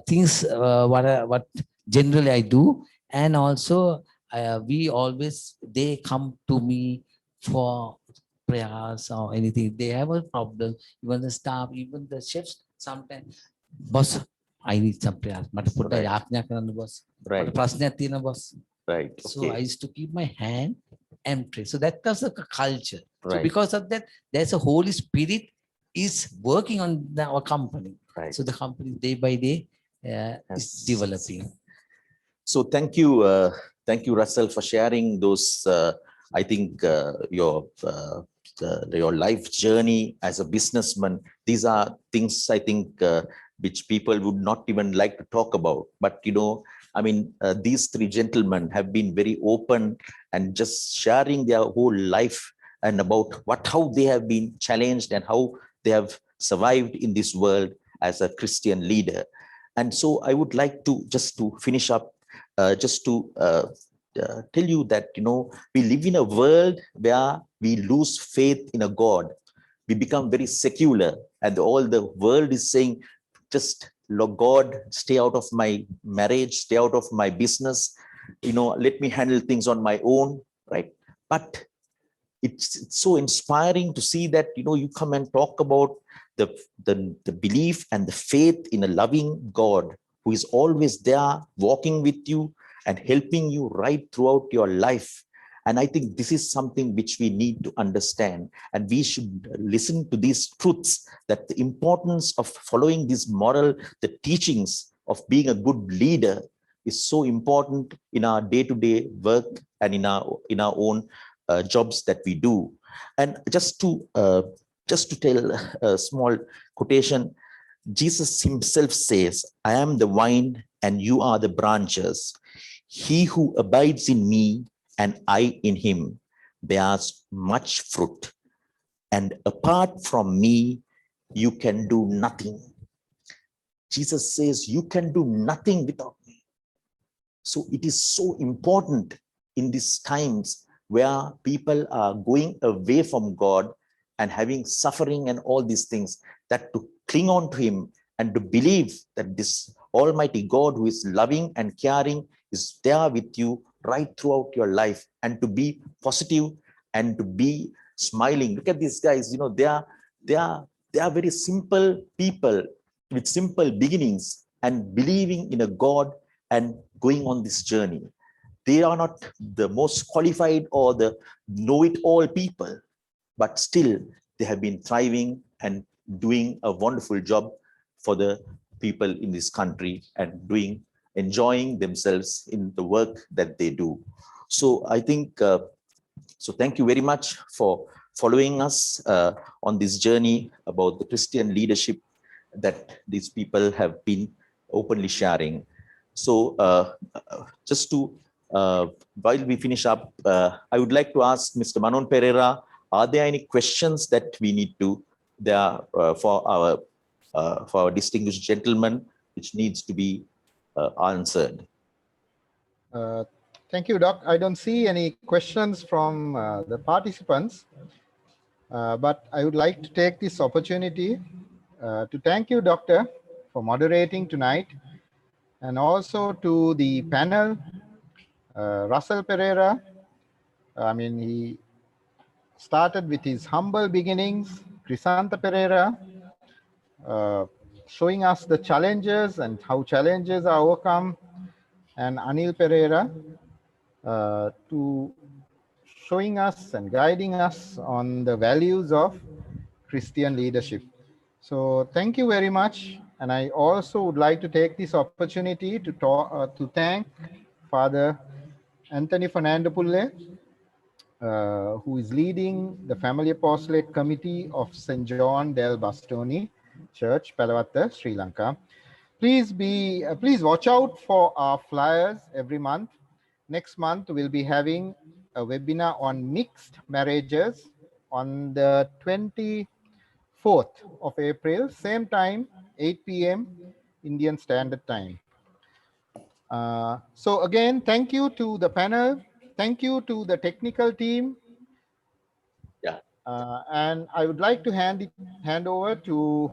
things what generally I do. And also we always, they come to me for prayers or anything. They have a problem. Even the staff, even the chefs, sometimes, boss, I need some prayers. මට පොඩ්ඩක් Right. යාඥා කරන්න boss. Right. මට ප්‍රශ්නයක් තියෙනවා boss. Right. So Okay. I used to keep my hand and pray. So that was a culture. So Right. because of that, there's a Holy Spirit is working on our company. Right. So the company day by day is Yes. developing. So thank you, Russell, for sharing those. I think your life journey as a businessman. These are things I think which people would not even like to talk about. But I mean, these three gentlemen have been very open and just sharing their whole life and about how they have been challenged and how they have survived in this world as a Christian leader. And so I would like to just to finish up, just to tell you that, we live in a world where we lose faith in a God. We become very secular, and all the world is saying, just God, stay out of my marriage, stay out of my business, let me handle things on my own, right? But it's so inspiring to see that, you come and talk about the belief and the faith in a loving God who is always there, walking with you and helping you right throughout your life. And I think this is something which we need to understand, and we should listen to these truths, that the importance of following this moral, the teachings of being a good leader is so important in our day-to-day work and in our own jobs that we do. And just to tell a small quotation, Jesus himself says, I am the vine and you are the branches. He who abides in me and I in him bears much fruit. And apart from me, you can do nothing. Jesus says, you can do nothing without me. So it is so important in these times where people are going away from God and having suffering and all these things, that to cling on to him and to believe that this Almighty God who is loving and caring is there with you right throughout your life, and to be positive and to be smiling. Look at these guys, they are very simple people with simple beginnings and believing in a God and going on this journey. They are not the most qualified or the know-it-all people, but still they have been thriving and doing a wonderful job for the people in this country and enjoying themselves in the work that they do. So I think, so thank you very much for following us on this journey about the Christian leadership that these people have been openly sharing. So just to, while we finish up, I would like to ask Mr. Manon Pereira, are there any questions that we need to, for our distinguished gentleman, which needs to be answered? Thank you, Doc. I don't see any questions from the participants, but I would like to take this opportunity to thank you, Doctor, for moderating tonight, and also to the panel, Russell Pereira. I mean, he started with his humble beginnings, Crisanta Pereira, showing us the challenges and how challenges are overcome, and Anil Pereira to showing us and guiding us on the values of Christian leadership. So thank you very much. And I also would like to take this opportunity to to thank Father Anthony Fernando Pulle, who is leading the Family Apostolate Committee of St. John del Bastoni Church, Palavatta, Sri Lanka. Please watch out for our flyers every month. Next month, we'll be having a webinar on mixed marriages on the 24th of April, same time, 8 p.m. Indian Standard Time. So again, thank you to the panel. Thank you to the technical team. Yeah. And I would like to hand over to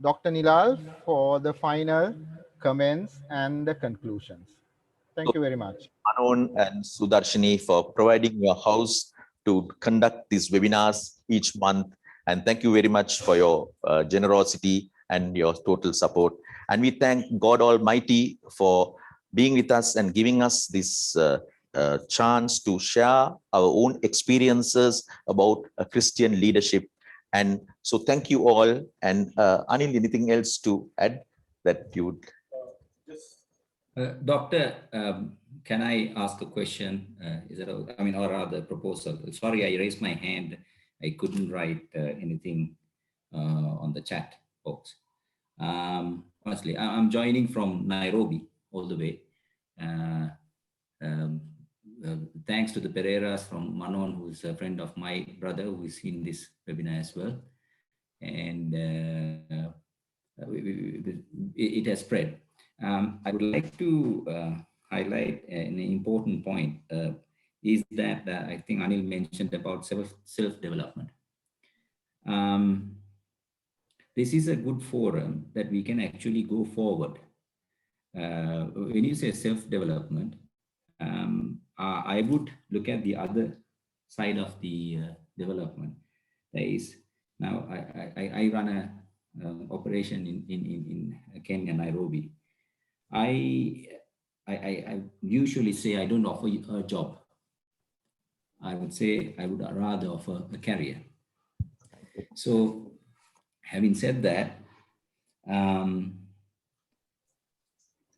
Dr. Nilal for the final comments and the conclusions. Thank you very much. Manon and Sudarshini for providing your house to conduct these webinars each month. And thank you very much for your generosity and your total support. And we thank God Almighty for being with us and giving us this chance to share our own experiences about Christian leadership. And so thank you all. And Anil, anything else to add that you would? Doctor, can I ask a question? Is it? Or rather, proposal. Sorry, I raised my hand. I couldn't write anything on the chat box. Honestly, I'm joining from Nairobi all the way. Thanks to the Pereiras from Manon, who is a friend of my brother, who is in this webinar as well. And it has spread. I would like to highlight an important point is that I think Anil mentioned about self-development. This is a good forum that we can actually go forward. When you say self-development, I would look at the other side of the development. There is now I run a operation in Kenya, Nairobi. I usually say I don't offer you a job. I would say I would rather offer a career. So having said that,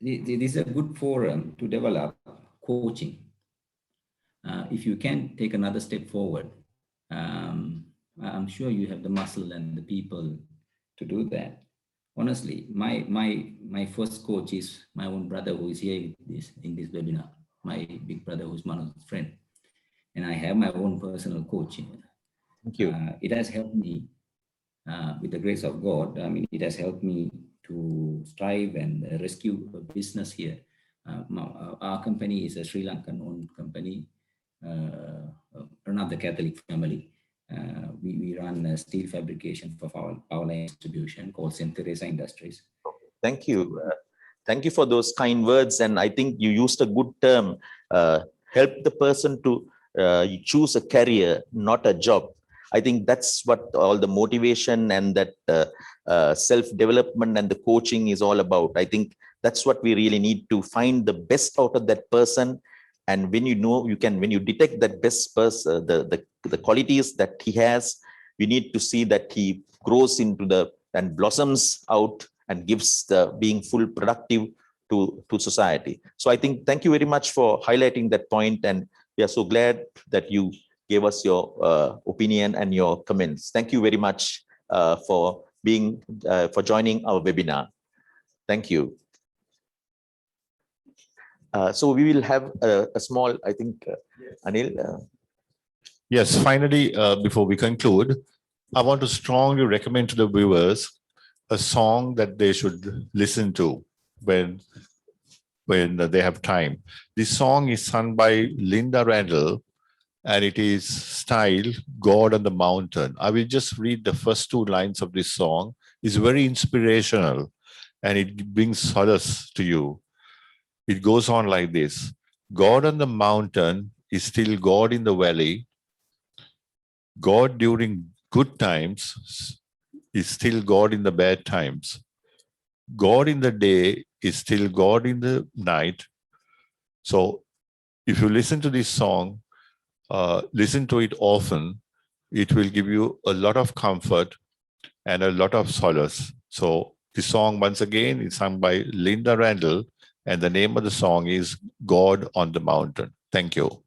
this is a good forum to develop coaching. If you can take another step forward, I'm sure you have the muscle and the people to do that. Honestly, my first coach is my own brother, who is here in this webinar, my big brother, who's Manoj's friend. And I have my own personal coach. Thank you. It has helped me, with the grace of God, it has helped me to strive and rescue a business here. Our company is a Sri Lankan owned company, another Catholic family. We run a steel fabrication for power line distribution called St. Teresa Industries. Thank you. Thank you for those kind words. And I think you used a good term, help the person to choose a career, not a job. I think that's what all the motivation and that self-development and the coaching is all about. I think that's what we really need to find the best out of that person. And when when you detect that best person, the qualities that he has, we need to see that he grows into and blossoms out and gives the being full productive to society. So I think, thank you very much for highlighting that point. And we are so glad that you gave us your opinion and your comments. Thank you very much for joining our webinar. Thank you. So we will have a small, I think, Anil. Yes, finally, before we conclude, I want to strongly recommend to the viewers a song that they should listen to when they have time. This song is sung by Linda Randall, and it is styled God on the Mountain. I will just read the first two lines of this song. It's very inspirational, and it brings solace to you. It goes on like this: God on the mountain is still God in the valley. God during good times is still God in the bad times. God in the day is still God in the night. So if you listen to this song, listen to it often, it will give you a lot of comfort and a lot of solace. So the song, once again, is sung by Linda Randall, and the name of the song is God on the Mountain. Thank you.